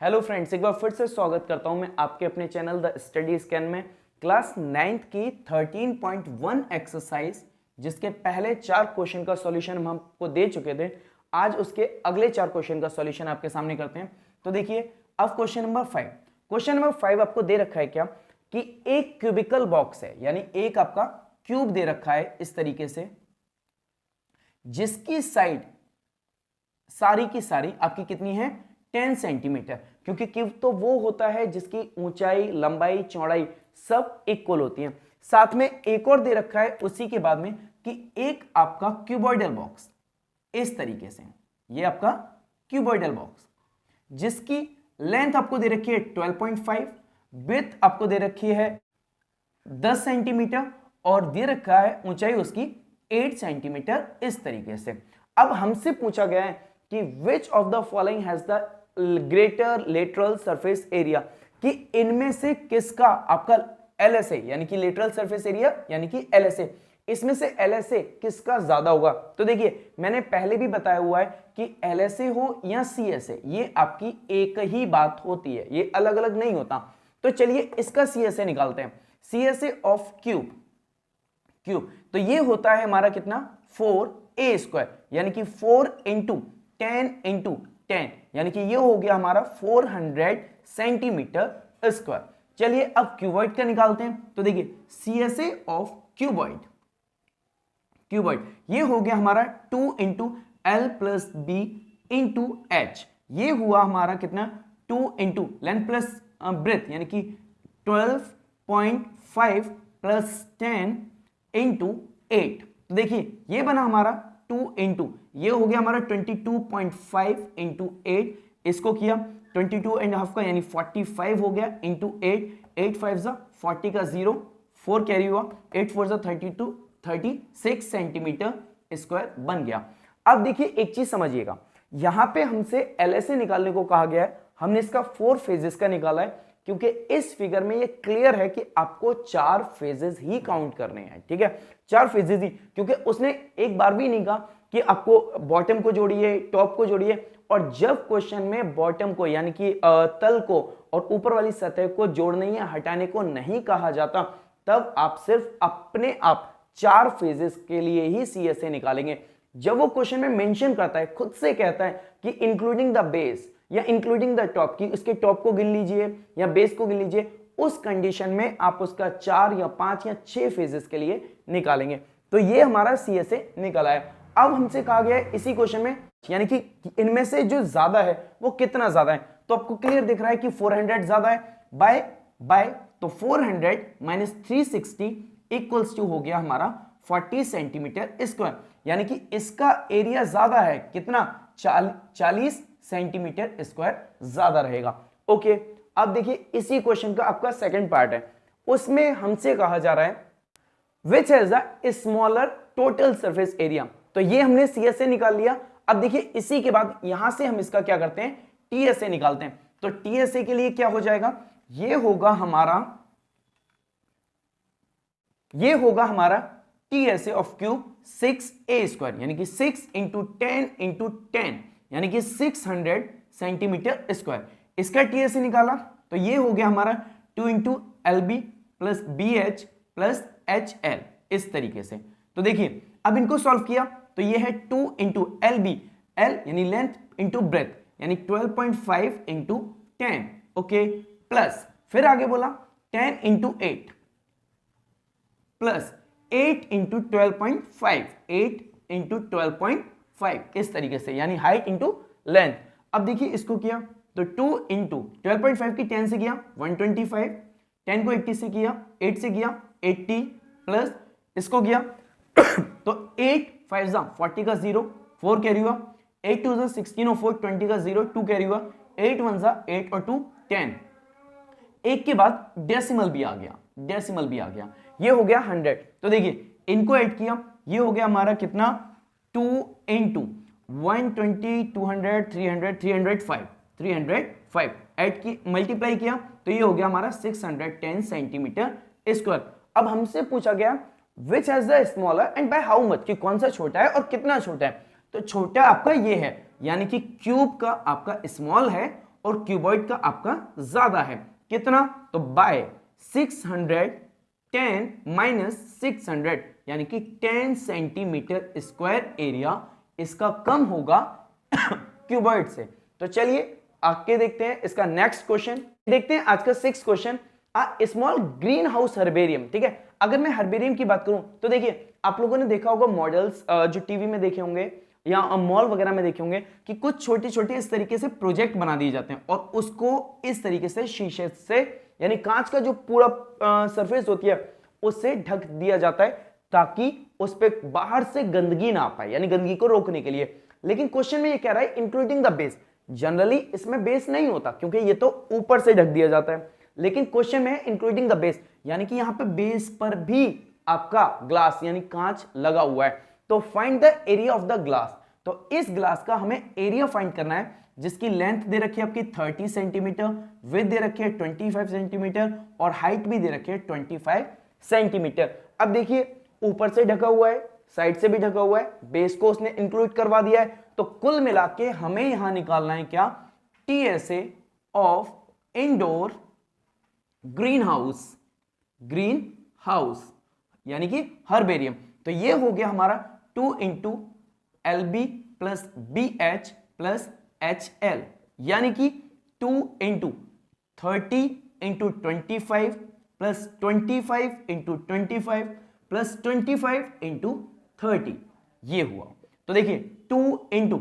Hello friends, एक बार फिर से स्वागत करता हूं मैं आपके अपने चैनल द स्टडी स्कैन में। क्लास 9th की 13.1 एक्सरसाइज जिसके पहले 4 क्वेश्चन का सॉल्यूशन हम आपको दे चुके थे, आज उसके अगले 4 क्वेश्चन का सॉल्यूशन आपके सामने करते हैं। तो देखिए, अब क्वेश्चन नंबर 5। क्वेश्चन नंबर 5 आपको दे रखा है क्या कि एक क्यूबिकल बॉक्स है, यानी एक आपका क्यूब दे रखा है इस तरीके से, जिसकी साइड सारी की सारी आपकी कितनी है 10 सेंटीमीटर, क्योंकि क्यूब तो वो होता है जिसकी ऊंचाई, लंबाई, चौड़ाई सब इक्वल होती हैं। साथ में एक और दे रखा है उसी के बाद में कि एक आपका क्यूबॉइडल बॉक्स इस तरीके से, ये आपका क्यूबॉइडल बॉक्स जिसकी लेंथ आपको दे रखी है 12.5, विड्थ आपको दे रखी है 10 सेंटीमीटर और दे रखा है ऊंचाई उसकी 8 सेंटीमीटर इस तरीके से। अब हमसे पूछा गया है कि which of the following has the greater lateral surface area, कि इनमें से किसका आपका LSA यानी कि लेटरल सरफेस एरिया यानी कि LSA, इसमें से LSA किसका ज्यादा होगा। तो देखिए, मैंने पहले भी बताया हुआ है कि LSA हो या CSA, ये आपकी एक ही बात होती है, ये अलग अलग नहीं होता। तो चलिए इसका CSA निकालते हैं। CSA ऑफ क्यूब तो ये होता है हमारा कितना 4a² यानी कि 4 इंटू 10 इंटू 10, यानी कि ये हो गया हमारा 400 सेंटीमीटर स्क्वायर। चलिए अब क्यूबॉइड का निकालते हैं। तो देखिए CSA ऑफ क्यूबॉइड ये हो गया हमारा 2 into L plus B into H, ये हुआ हमारा कितना 2 इंटू लेंथ प्लस ब्रेथ यानी कि 12.5 प्लस 10 इंटू 8। तो देखिए ये बना हमारा 2 इंटू, ये हो गया हमारा 22.5 इंटू 8, इसको किया 22.5 का यानी 45 हो गया इंटू 8, 8 5 जा 40 का 0, 4 कैरी हुआ, 8 4 जा 32, 36 सेंटीमीटर स्क्वायर बन गया। अब देखिए एक चीज समझिएगा, यहां पे हमसे LSA निकालने को कहा गया है, हमने इसका 4 फेजेस का निकाला है, क्योंकि इस फिगर में ये क्लियर है कि आपको 4 फेजेस ही काउंट करने हैं। ठीक है, 4 फेजेस ही, क्योंकि उसने एक बार भी नहीं कहा कि आपको बॉटम को जोड़िए, टॉप को जोड़िए। और जब क्वेश्चन में बॉटम को यानी कि तल को और ऊपर वाली सतह को जोड़ने या हटाने को नहीं कहा जाता, तब आप सिर्फ अपने आप 4 फेजेस के लिए ही CSA निकालेंगे। जब वो क्वेश्चन में मेंशन करता है, खुद से कहता है कि इंक्लूडिंग द बेस या इंक्लूडिंग द टॉप, की उसके टॉप को गिन लीजिए या बेस को गिन लीजिए, उस कंडीशन में आप उसका 4 या 5 या 6 फेजेस के लिए निकालेंगे। तो ये हमारा CSA निकला है। अब हमसे कहा गया है इसी क्वेश्चन में, यानी कि इनमें से जो ज्यादा है वो कितना ज्यादा है, तो आपको क्लियर दिख रहा है कि 400 ज्यादा है बाय तो 400 माइनस 360 इक्वल्स टू हो गया हमारा 40 सेंटीमीटर स्क्वायर, यानी कि इसका एरिया ज्यादा है, कितना 40 सेंटीमीटर स्क्वायर ज्यादा रहेगा। ओके, अब देखिए इसी क्वेश्चन का आपका सेकंड पार्ट है, उसमें हमसे कहा जा रहा है which has the smaller total surface area. तो ये हमने CSA निकाल लिया। अब देखिए इसी के बाद यहां से हम इसका क्या करते हैं TSA निकालते हैं। तो TSA के लिए क्या हो जाएगा, ये होगा हमारा TSA ऑफ क्यूब 6a² यानी कि 6 इंटू 10 इंटू 10 यानी कि 600 सेंटीमीटर स्क्वायर। इसका TSA निकाला तो ये हो गया हमारा 2 into LB plus BH plus HL इस तरीके से। तो देखिए अब इनको सॉल्व किया तो ये है 2 इंटू LB, L यानी लेंथ इंटू ब्रेथ यानी 12.5 इंटू 10, ओके, प्लस फिर आगे बोला 10 इंटू 8 प्लस 8 इंटू 12.5, 8 इंटू 12.5 इस तरीके से, यानी हाइट इंटू लेंथ। अब देखिए इसको किया तो 2 इंटू 12.5 की 10 से किया 125, 10 को 80 से किया 8 से किया 80 प्लस इसको किया तो 8 5 जा 40 का 0, 4 कैरी हुआ, 8 2 जा 16 और 4 20 का 0, 2 कैरी हुआ, 8 1 जा 8 और 2 10। एक के बाद डेसिमल भी आ गया, ये हो गया 100। तो देखिए इनको ऐड किया, ये हो गया हमारा कितना 2 इंटू 120 200 300 305 ऐड की मल्टीप्लाई किया तो ये हो गया हमारा 610 सेंटीमीटर स्क्वायर। अब हमसे पूछा गया which has the smaller and by how much, कि कौन सा छोटा है और कितना छोटा है। तो छोटा आपका ये है, यानी कि क्यूब का आपका स्मॉल है और क्यूबॉइड का आपका ज्यादा है। कितना? तो बाय 610 माइनस 600 यानी कि 10 सेंटीमीटर स्क्वायर एरिया इसका कम होगा क्यूबॉइड से। तो चलिए आगे देखते हैं इसका नेक्स्ट क्वेश्चन। देखते हैं आज का 6th question, small green house herbarium. ठीक है, अगर मैं हर्बेरियम की बात करूं तो देखिए आप लोगों ने देखा होगा मॉडल्स जो टीवी में देखे होंगे या मॉल वगैरह में देखे होंगे कि कुछ छोटे छोटे इस तरीके से प्रोजेक्ट बना दिए जाते हैं और उसको इस तरीके से शीशे से यानी कांच का जो पूरा सरफेस होती है उससे ढक दिया जाता है ताकि उस पर बाहर से गंदगी ना आ पाए, यानी गंदगी को रोकने के लिए। लेकिन क्वेश्चन में ये कह रहा है इंक्लूडिंग द बेस। जनरली इसमें बेस नहीं होता क्योंकि ये तो ऊपर से ढक दिया जाता है, लेकिन क्वेश्चन में है इंक्लूडिंग द बेस, यानी कि यहां पे बेस पर भी आपका ग्लास यानी कांच लगा हुआ है। तो find the area of the glass. तो इस ग्लास का हमें एरिया फाइंड करना है जिसकी लेंथ दे रखी है आपकी 30 सेंटीमीटर, विड्थ दे रखी है 25 सेंटीमीटर और हाइट भी दे रखी है 25 सेंटीमीटर। अब देखिए ऊपर से ढका हुआ है, साइड से भी ढका हुआ है, बेस को उसने इंक्लूड करवा दिया है। तो कुल मिला के हमें यहां निकालना है क्या? TSA of indoor green house यानी कि हर्बेरियम। तो ये हो गया हमारा 2 into LB plus BH plus HL यानी कि 2 into 30 into 25 plus 25 into 25 plus 25 into 30 ये हुआ। तो देखिए 2 इंटू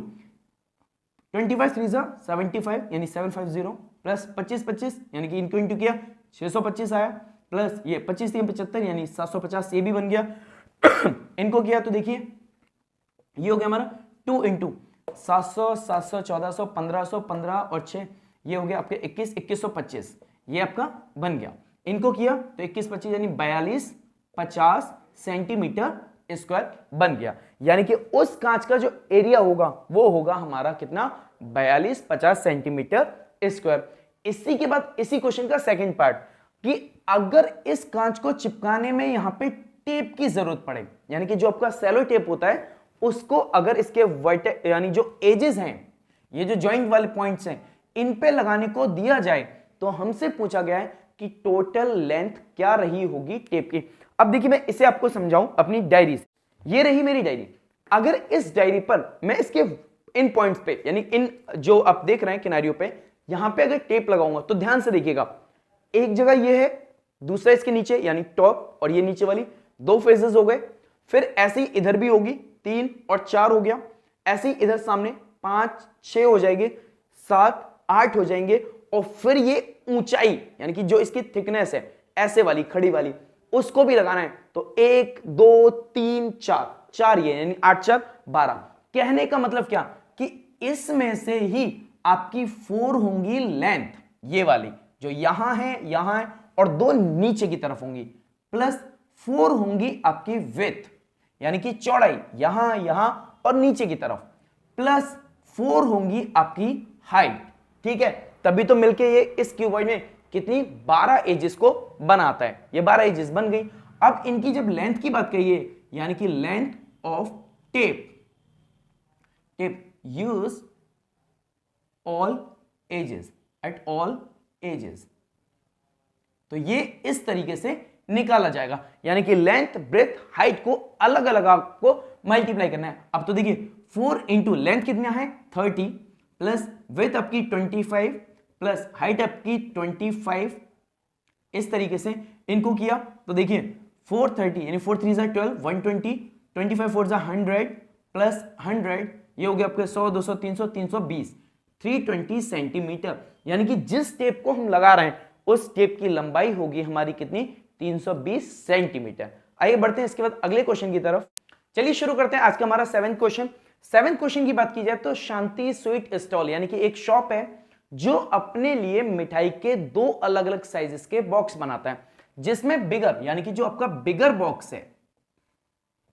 25 3 75 यानी 750 प्लस 25 यानी कि इनको इंटू किया 625 आया, प्लस ये 25 3 75 यानी 750 ये भी बन गया इनको किया तो देखिए ये हो गया हमारा 2 इंटू 700 700 1400 1500 15 और 6 ये हो गया आपके 21 2125 ये आपका बन गया। इनको किया तो 21 25 यानी 42 50 सेंटीमीटर स्क्वायर बन गया, यानी कि उस कांच का जो एरिया होगा वो होगा हमारा कितना? 42 50 सेंटीमीटर स्क्वायर। इसी के बाद इसी क्वेश्चन का सेकंड पार्ट कि अगर इस कांच को चिपकाने में यहां पे टेप की जरूरत पड़े, यानी कि जो आपका सेलो टेप होता है उसको अगर इसके वर्टेक्स यानी जो एजेस हैं ये जो जॉइंट वाले पॉइंट्स हैं इन पे लगाने को दिया जाए तो हमसे पूछा गया है कि टोटल लेंथ क्या रही होगी टेप की। अब देखिए मैं इसे आपको समझाऊं अपनी डायरी से। ये रही मेरी डायरी। अगर इस डायरी पर मैं इसके इन पॉइंट्स पे यानी इन जो आप देख रहे हैं किनारियों पे यहां पे अगर टेप लगाऊंगा तो ध्यान से देखिएगा, एक जगह ये है, दूसरा इसके नीचे यानी टॉप और ये नीचे वाली 2 फेजेस हो गए। फिर ऐसे ही इधर भी होगी 3 और 4 हो गया, ऐसे ही इधर सामने 5 6 हो जाएंगे, 7 8 हो जाएंगे और फिर ये ऊंचाई यानी कि जो इसकी थिकनेस है ऐसे वाली खड़ी वाली उसको भी लगाना है। तो 1 2 3 4 ये यानी 8 4 12। कहने का मतलब क्या कि इसमें से ही आपकी 4 होंगी लेंथ ये वाली जो यहां है और 2 नीचे की तरफ होंगी, प्लस 4 होंगी आपकी विड्थ यानी कि चौड़ाई यहां और नीचे की तरफ, प्लस 4 होंगी आपकी हाइट। ठीक है, तभी तो मिलके ये इस क्यूबॉइड में कितनी 12 एजेस को बनाता है। ये 12 एजेस बन गई। अब इनकी जब लेंथ की बात करिए यानी कि length of tape use all ages at all ages, तो ये इस तरीके से निकाला जाएगा, यानी कि लेंथ ब्रेथ हाइट को अलग अलग आपको मल्टीप्लाई करना है। अब तो देखिए 4 इंटू लेंथ कितना है 30 प्लस विड्थ आपकी 25 प्लस हाइट आपकी 25, इस तरीके से इनको किया तो देखिए 430 यानी 4 3 12 120 25 4 100 प्लस 100 ये हो गया आपके 100 200 300 320 320 सेंटीमीटर, यानी कि जिस टेप को हम लगा रहे हैं उस टेप की लंबाई होगी हमारी कितनी 320 सेंटीमीटर। आइए बढ़ते हैं इसके बाद अगले क्वेश्चन की तरफ। चलिए शुरू करते हैं आज का हमारा 7th क्वेश्चन। 7th क्वेश्चन की बात की जाए तो शांति स्वीट स्टॉल यानी कि एक शॉप है जो अपने लिए मिठाई के 2 अलग अलग साइजेस के बॉक्स बनाता है, जिसमें बिगर यानी कि जो आपका बिगर बॉक्स है,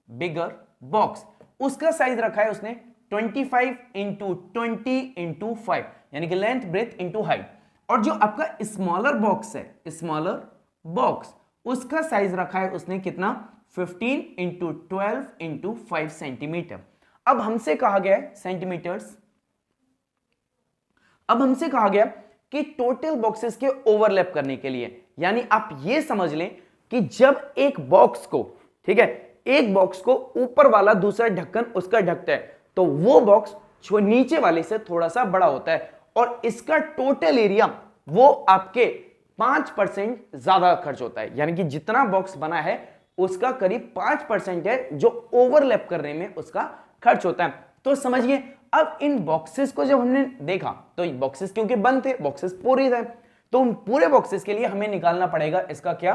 बिगर बॉक्स उसका साइज रखा है उसने 25 इंटू 20 इंटू 5 यानी कि लेंथ ब्रेथ इंटू हाइट, और जो आपका स्मॉलर बॉक्स है, स्मॉलर बॉक्स उसका साइज रखा है उसने कितना 15 इंटू 12 इंटू 5 सेंटीमीटर। अब हमसे कहा गया है सेंटीमीटर्स, अब हमसे कहा गया कि टोटल बॉक्सेस के ओवरलैप करने के लिए, यानी आप ये समझ लें कि जब एक बॉक्स को, ठीक है, एक बॉक्स को ऊपर वाला दूसरा ढक्कन उसका ढकता है तो वो बॉक्स नीचे वाले से थोड़ा सा बड़ा होता है और इसका टोटल एरिया वो आपके 5% ज्यादा खर्च होता है, यानी कि जितना बॉक्स बना है उसका करीब 5% है जो ओवरलैप करने में उसका खर्च होता है। तो समझिए, अब इन बॉक्सेस को जब हमने देखा तो ये बॉक्सेस क्योंकि बंद थे, बॉक्सेस पूरे थे, तो उन पूरे बॉक्सेस के लिए हमें निकालना पड़ेगा इसका क्या,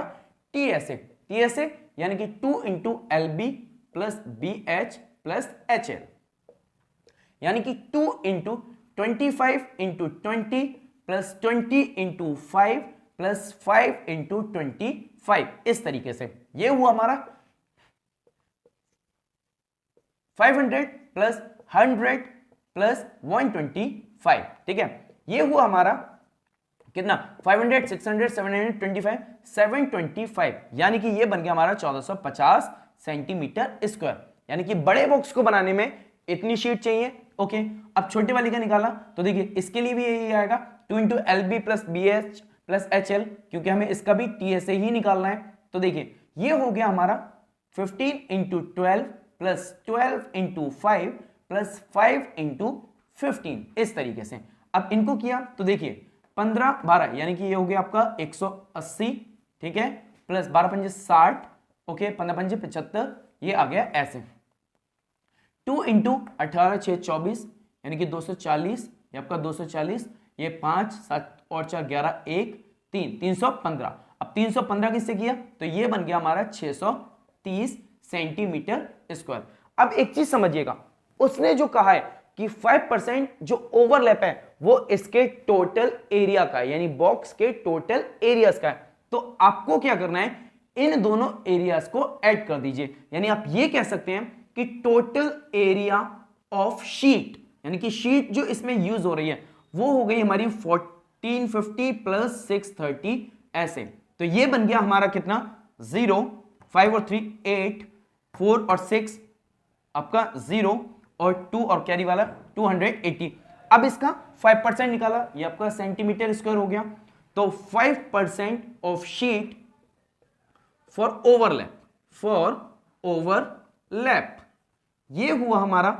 टीएसए। टीएसए यानी कि 2 into L B plus B H plus H L, यानी कि 2 into 25 into 20 plus 20 into 5 plus 5 into 25, इस तरीके से ये हुआ हमारा 500 प्लस 100 प्लस 125, ठीक है, ये हुआ हमारा कितना 500 600 725 725, यानी कि ये बन गया हमारा 1450 सेंटीमीटर स्क्वायर, यानी कि बड़े बॉक्स को बनाने में इतनी शीट चाहिए। ओके, अब छोटे वाली का निकाला तो देखिए इसके लिए भी यही आएगा 2 into L B plus B H plus H L, क्योंकि हमें इसका भी टी एस ए ही निकालना है। तो देखिए ये हो गया हमारा 15 into 12 plus 12 into 5 plus 5 into 15, इस तरीके से। अब इनको किया तो देखिए 15 12, यानी कि ये हो गया आपका 180, ठीक है, प्लस 12 पंजे 60, ओके, 15 पंजे 75, ये आ गया ऐसे। 2 इंटू 18 6 24, यानी कि 240, ये आपका 240, ये 5 7 और 4 11 1 3 315। अब 315 किससे किया तो ये बन गया हमारा 630 सेंटीमीटर स्क्वायर। अब एक चीज समझिएगा, उसने जो कहा है कि 5% जो ओवरलैप है वो इसके टोटल एरिया का है, यानी बॉक्स के टोटल एरियाज का है। तो आपको क्या करना है, इन दोनों एरियाज को ऐड कर दीजिए, यानी आप ये कह सकते हैं कि टोटल एरिया ऑफ शीट, यानी कि शीट जो इसमें यूज हो रही है वो हो गई हमारी 1450 प्लस 630, ऐसे। तो ये बन गया हमारा कितना 0 5 और 3 8 4 और 6 आपका 0 और 2 और कैरी वाला 280। अब इसका 5% निकाला, ये आपका सेंटीमीटर स्क्वायर हो गया। तो 5% ऑफ शीट फॉर ओवरलैप, ये हुआ हमारा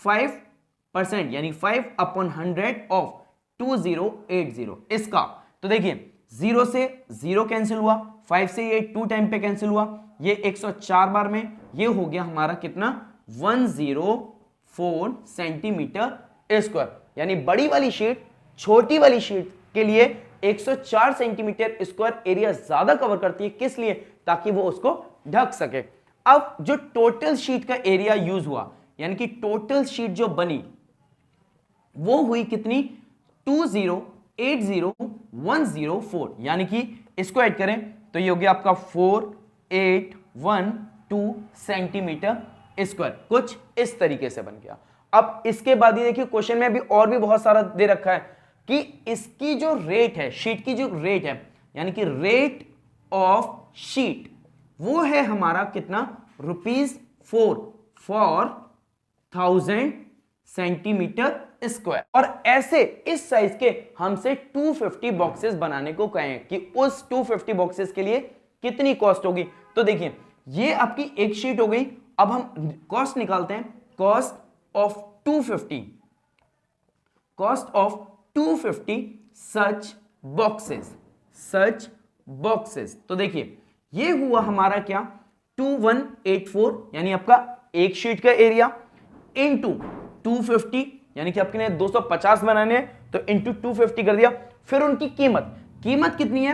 5%, यानी 5/100 ऑफ 2080 इसका। तो देखिए 0 से 0 कैंसिल हुआ, 5 से ये 2 टाइम पे कैंसिल हुआ, ये 104 बार में, ये हो गया हमारा कितना 104 सेंटीमीटर स्क्वायर, यानी बड़ी वाली शीट छोटी वाली शीट के लिए 104 सेंटीमीटर स्क्वायर एरिया ज्यादा कवर करती है, किस लिए, ताकि वो उसको ढक सके। अब जो टोटल शीट का एरिया यूज हुआ, यानी कि टोटल शीट जो बनी वो हुई कितनी 2080104, यानी कि इसको ऐड करें तो ये हो गया आपका 4812 सेंटीमीटर स्क्वायर, कुछ इस तरीके से बन गया। अब इसके बाद ये देखिए क्वेश्चन में भी और भी बहुत सारा दे रखा है कि इसकी जो रेट है, शीट की जो रेट है, यानी कि रेट ऑफ शीट, वो है हमारा कितना ₹4 फॉर 1000 सेंटीमीटर स्क्वायर। और ऐसे इस साइज के हमसे 250 बॉक्सेस बनाने को कहें कि उस 250 बॉक्सेस के लिए कितनी कॉस्ट होगी। तो देखिए ये आपकी एक शीट हो गई। अब हम कॉस्ट निकालते हैं, कॉस्ट ऑफ 250 सच बॉक्सेस। तो देखिए ये हुआ हमारा क्या 2184, यानी आपका एक शीट का एरिया इंटू 250, यानी कि आपके 250 बनाने हैं तो इंटू 250 कर दिया। फिर उनकी कीमत कितनी है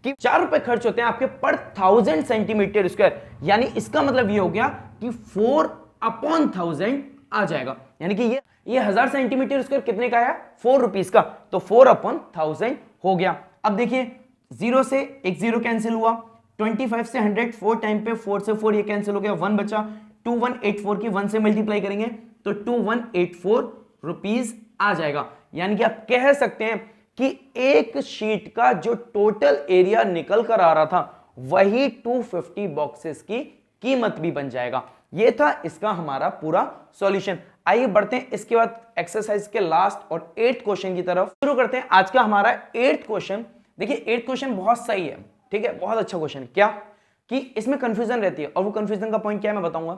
कि ₹4 खर्च होते हैं आपके पर 1000 सेंटीमीटर स्क्वायर, यानी इसका मतलब ये हो गया कि 4/1000 आ जाएगा, यानी कि ये 1000 सेंटीमीटर स्क्वायर कितने का आया ₹4 का, तो 4/1000 हो गया। अब देखिए 0 से एक 0 कैंसिल हुआ, 25 से 100 4 टाइम पे 4 से 4 ये कैंसिल हो गया, 1 बचा, 2184 की 1 से मल्टीप्लाई करेंगे तो 2184 रुपीस आ जाएगा। यानी कि आप कह सकते हैं कि एक शीट का जो टोटल एरिया निकल कर आ रहा था वही 250 बॉक्सेस की कीमत भी बन जाएगा। ये था इसका हमारा पूरा सॉल्यूशन। आइए बढ़ते हैं इसके बाद एक्सरसाइज के लास्ट और 8th क्वेश्चन की तरफ। शुरू करते हैं आज का हमारा 8th क्वेश्चन। देखिए 8th क्वेश्चन बहुत सही है, ठीक है, बहुत अच्छा क्वेश्चन है। क्या कि इसमें कंफ्यूजन रहती है और वो कंफ्यूजन का पॉइंट क्या है मैं बताऊंगा।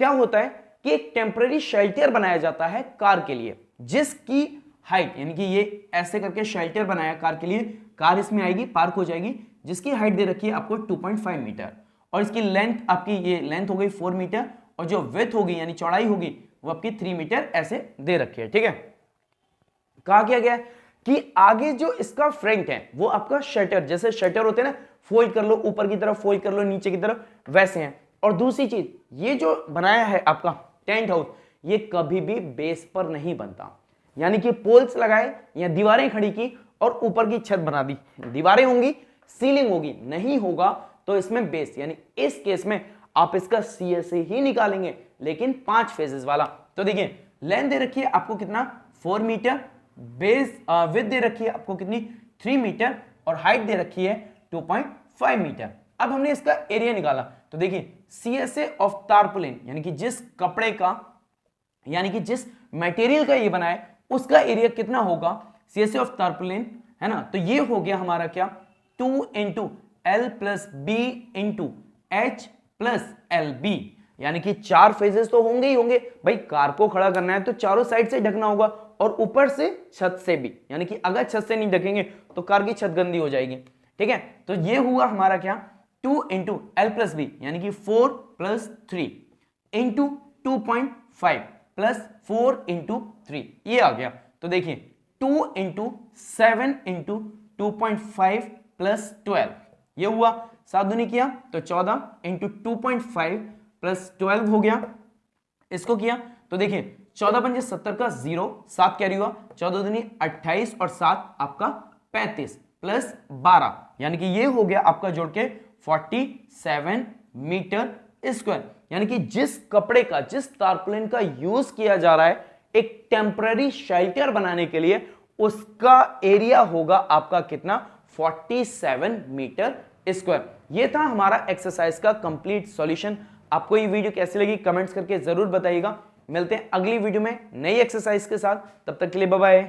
क्या होता है कि एक टेम्पररी शेल्टर बनाया जाता है कार के लिए, जिसकी हाइट यानी कि ये ऐसे करके शेल्टर बनाया कार के लिए, कार इसमें आएगी, पार्क हो जाएगी, जिसकी हाइट दे रखी है आपको 2.5 मीटर और इसकी लेंथ आपकी ये लेंथ हो गई 4 मीटर और जो विड्थ होगी यानी चौड़ाई होगी वो आपकी 3 मीटर ऐसे दे रखी है। ठीक है, कहा क्या गया कि आगे जो इसका फ्रंट है वो आपका शटर, जैसे शटर होते हैं ना, फोल्ड कर लो ऊपर की तरफ, फोल्ड कर लो नीचे की तरफ, वैसे हैं। और दूसरी चीज, ये जो बनाया है आपका टेंट हाउस, ये कभी भी बेस पर नहीं बनता, यानी कि पोल्स लगाए या दीवारें खड़ी की और ऊपर की छत बना दी, दीवारें होंगी, सीलिंग होगी, नहीं होगा तो इसमें बेस, यानी इस केस में आप इसका CSA ही निकालेंगे, लेकिन 5 फेजेस वाला। तो देखिए लेंथ दे रखी है आपको कितना 4 मीटर, बेस विड्थ दे रखी है आपको कितनी 3 मीटर और हाइट दे रखी है 2.5 मीटर। अब हमने इसका एरिया निकाला तो देखिए CSA ऑफ टारपोलिन, यानी कि जिस कपड़े का, यानी कि जिस मटेरियल का ये बना है उसका एरिया कितना होगा, CSA ऑफ टारपोलिन है ना, तो ये हो गया हमारा क्या 2 into L plus B into H plus LB, यानी कि 4 फेजेस तो होंगे ही होंगे भाई, कार को खड़ा करना है तो चारों साइड से ढकना होगा और ऊपर से छत से भी, यानी कि अगर छत से नहीं ढकेंगे तो कार की छत गंदी हो जाएगी। ठीक है, तो ये हुआ हमारा क्या 2 इंटू L प्लस बी, यानी कि 4 प्लस 3 इंटू 2.5 प्लस 4 इंटू 3, ये आ गया। तो देखिए 2 इंटू 7 इंटू 2.5 प्लस 12, ये हुआ, 7 दूनी किया तो 14 इंटू 2.5 प्लस 12 हो गया। इसको किया तो देखिए 14 पंजे 70 का 0, 7 कैरी हुआ, 14 दूनी 28 और 7 आपका 35 प्लस 12, यानी कि ये हो गया आपका जोड़ के 47 मीटर स्क्वायर। यानी कि जिस कपड़े का, जिस टारपोलिन का यूज किया जा रहा है एक टेम्पररी शेल्टर बनाने के लिए, उसका एरिया होगा आपका कितना 47 मीटर स्क्वायर। ये था हमारा एक्सरसाइज का कंप्लीट सॉल्यूशन। आपको ये वीडियो कैसी लगी कमेंट्स करके जरूर बताइएगा। मिलते हैं अगली वीडियो में नई एक्सरसाइज के साथ, तब तक के लिए बाय बाय।